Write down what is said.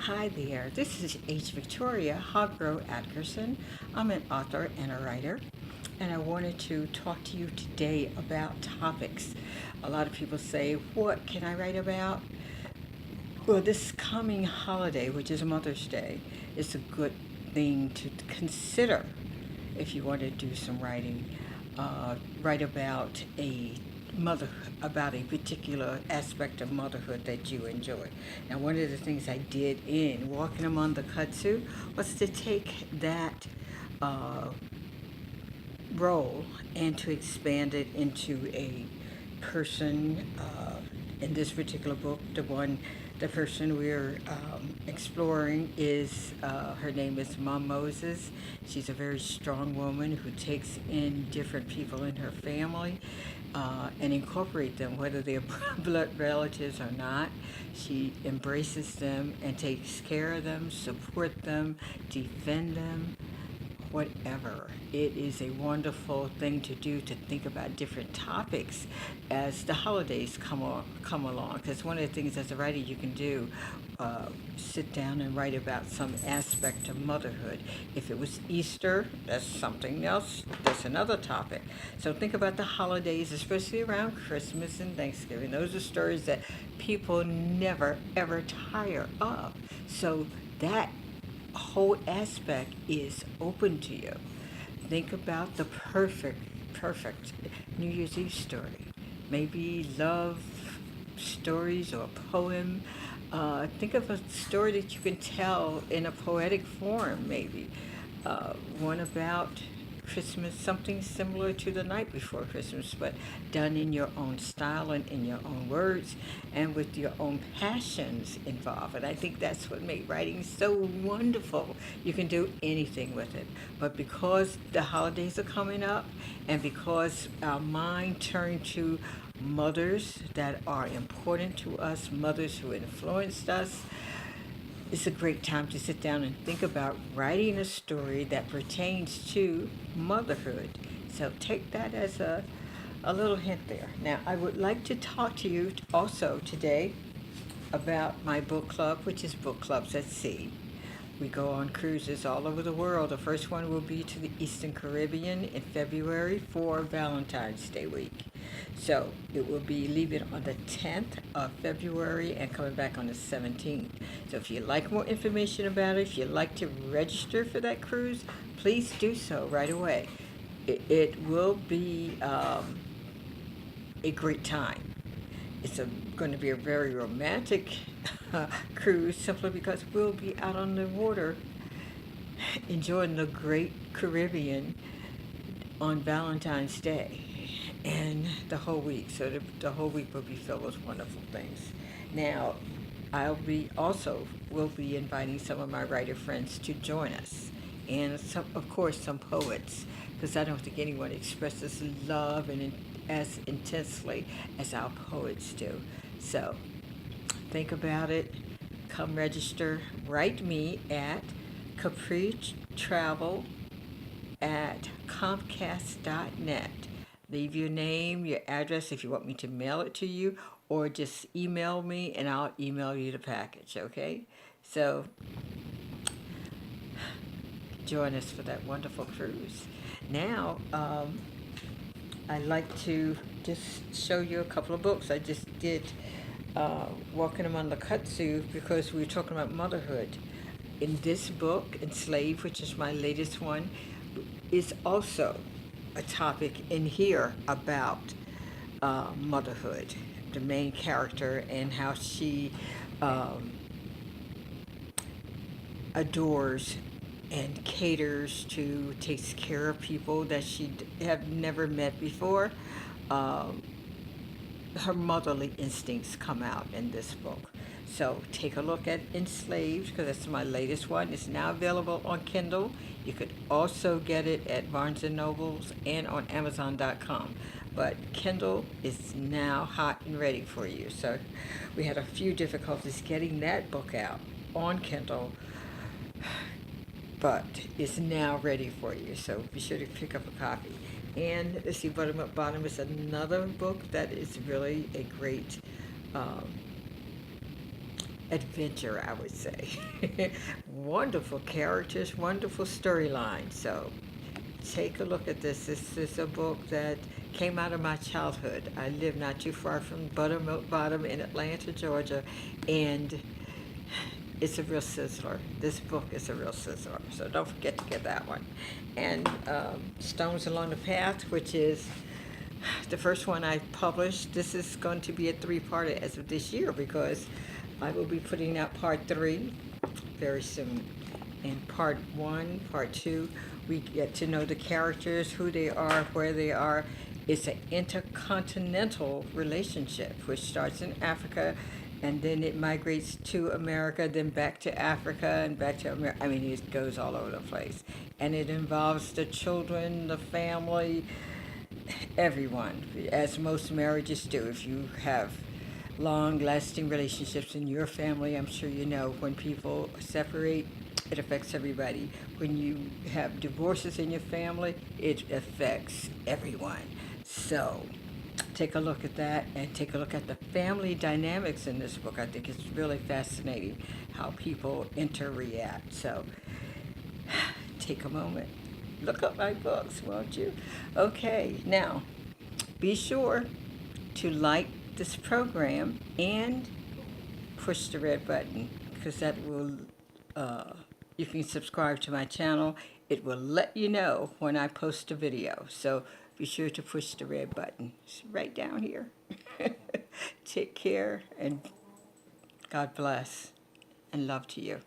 Hi there, this is H. Victoria Hargro Atkerson. I'm an author and a writer, and I wanted to talk to you today about topics. A lot of people say, what can I write about? Well, this coming holiday, which is Mother's Day, is a good thing to consider if you want to do some writing. Write about a particular aspect of motherhood that you enjoy. Now, one of the things I did in Walking Among the Kudzu was to take that uh, role and to expand it into a person. In this particular book, the person we're exploring is her name is Mom Moses. She's a very strong woman who takes in different people in her family and incorporate them, whether they're blood relatives or not. She embraces them and takes care of them, support them, defend them, whatever. It is a wonderful thing to do, to think about different topics as the holidays come along. Because one of the things as a writer you can do, sit down and write about some aspect of motherhood. If it was Easter, that's something else. That's another topic. So think about the holidays, especially around Christmas and Thanksgiving. Those are stories that people never ever tire of. So that whole aspect is open to you. Think about the perfect New Year's Eve story. Maybe love stories or a poem. Think of a story that you can tell in a poetic form, maybe. One about Christmas, something similar to the night before Christmas, but done in your own style and in your own words and with your own passions involved. And I think that's what made writing so wonderful. You can do anything with it. But because the holidays are coming up and because our mind turned to mothers that are important to us, mothers who influenced us, it's a great time to sit down and think about writing a story that pertains to motherhood. So take that as a little hint there. Now, I would like to talk to you also today about my book club, which is Book Clubs at Sea. We go on cruises all over the world. The first one will be to the Eastern Caribbean in February for Valentine's Day week. So it will be leaving on the 10th of February and coming back on the 17th. So if you'd like more information about it, if you'd like to register for that cruise, please do so right away. It will be a great time. It's going to be a very romantic cruise simply because we'll be out on the water enjoying the great Caribbean on Valentine's Day and the whole week. So the whole week will be filled with wonderful things. Now, will be inviting some of my writer friends to join us, and some, of course, some poets, because I don't think anyone expresses love as intensely as our poets do. So think about it. Come register. Write me at capritravel at comcast.net. Leave your name, your address if you want me to mail it to you, or just email me and I'll email you the package, okay? So join us for that wonderful cruise. Now, I'd like to just show you a couple of books. I just did Walking Among the Kudzu because we were talking about motherhood. In this book, Enslaved, which is my latest one, is also a topic in here about motherhood. The main character and how she adores and caters to, takes care of people that she have never met before. Her motherly instincts come out in this book. So take a look at Enslaved, because that's my latest one. It's now available on Kindle. You could also get it at Barnes & Nobles and on Amazon.com. But Kindle is now hot and ready for you. So we had a few difficulties getting that book out on Kindle, but it's now ready for you. So be sure to pick up a copy. And let's see, bottom up bottom is another book that is really a great adventure, I would say. Wonderful characters, wonderful storyline. So take a look at this. This is a book that came out of my childhood. I live not too far from Buttermilk Bottom in Atlanta, Georgia, and it's a real sizzler. This book is a real sizzler, so don't forget to get that one. And Stones Along the Path, which is the first one I published. This is going to be a three-parter as of this year because I will be putting out part 3 very soon. In part 1, part 2, we get to know the characters, who they are, where they are. It's an intercontinental relationship, which starts in Africa, and then it migrates to America, then back to Africa, and back to America. I mean, it goes all over the place. And it involves the children, the family, everyone, as most marriages do. If you have long-lasting relationships in your family, I'm sure you know when people separate, it affects everybody. When you have divorces in your family, it affects everyone. So take a look at that and take a look at the family dynamics in this book. I think it's really fascinating how people interreact. So take a moment, look up my books, won't you? Okay, now be sure to like this program and push the red button because that will, you can subscribe to my channel. It will let you know when I post a video. So be sure to push the red button. It's right down here. Take care and God bless and love to you.